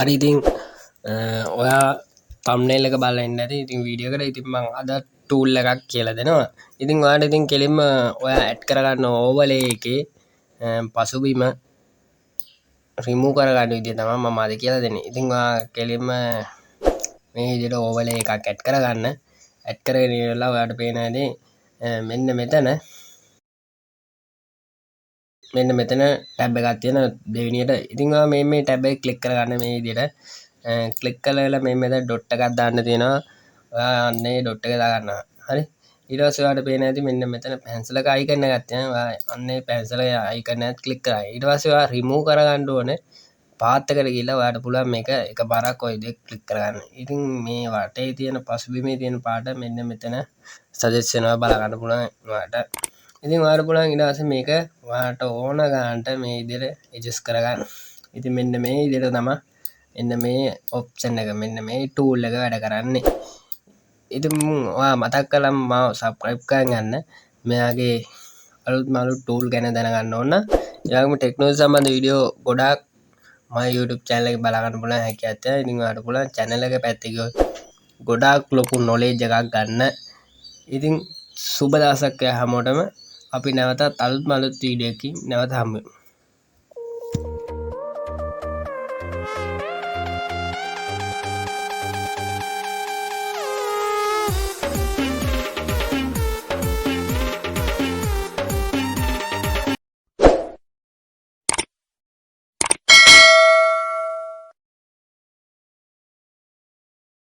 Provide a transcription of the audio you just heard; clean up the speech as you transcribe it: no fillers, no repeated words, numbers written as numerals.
හරි ඉතින් ඔයා thumbnail එක බලලා ඉන්න ඇති. ඉතින් වීඩියෝ එකට ඉතින් මම අද tool එකක් කියලා දෙනවා. ඉතින් ඔයාලට ඉතින් කෙලින්ම ඔයා ඇඩ් කරගන්න overlay එකේ පසුබිම remove කරගන්න විදිය තමයි මම අද කියලා දෙන්නේ. ඉතින් ඔයා කෙලින්ම මේ විදිහට overlay එකක් ඇඩ් කරගන්න. ඇඩ් කරගෙන ඉවරලා ඔයාලට පේන ඇති මෙන්න මෙතන ටැබ් එකක් තියෙන දෙවෙනියට. ඉතින් ඔයා මේ ටැබ් එක ක්ලික් කරගන්න මේ විදිහට. ක්ලික් කරලා මේ මෙතන ඩොට් එකක් දාන්න තියෙනවා. ඔයා අන්නේ ඩොට් එක දාගන්නවා. හරි. ඊට පස්සේ ඔයාලට පේන ඇති මෙන්න මෙතන පැන්සල් එක අයිකන් එකක් තියෙනවා. ඔයා අන්නේ පැන්සල් එක අයිකන් එකත් ක්ලික් කරා. ඊට පස්සේ ඔයා remove කරගන්න ඕනේ. පාත් එකට ගිහිල්ලා ඔයාලට පුළුවන් මේක එකපාරක් ඔය විදිහට ක්ලික් කරගන්න. ඉතින් මේ වටේ තියෙන පසුබිමේ තියෙන පාට මෙන්න මෙතන සජෙස්ට් වෙනවා බලා ගන්න පුළුවන් ඔයාලට. ඉතින් ඔයාලට පුළුවන් ඊට පස්සේ මේක ඔයාලට ඕන ගන්නට මේ විදිහට ඇඩ්ජස්ට් කරගන්න. ඉතින් මෙන්න මේ විදිහට තමයි මෙන්න මේ ඔප්ෂන් එක මෙන්න මේ ටූල් එක වැඩ කරන්නේ. ඉතින් ඔයා මතක් කළාම මාව subscribe කරන් ගන්න. මෙයාගේ අලුත් ටූල් ගැන දැනගන්න ඕන. ඊළඟම ටෙක්නොලොජි සම්බන්ධ වීඩියෝ ගොඩාක් මගේ YouTube channel එක බලා ගන්න පුළුවන් හැකියාවක් තියෙනවා. ඉතින් ඔයාලට පුළුවන් channel එක පැත්තේ ගියොත් ගොඩාක් ලොකු knowledge එකක් ගන්න. ඉතින් සුබ දවසක් හැමෝටම. අපි නැවතත් අලුත් වීඩියෝ එකකින් නැවත හමු වෙමු.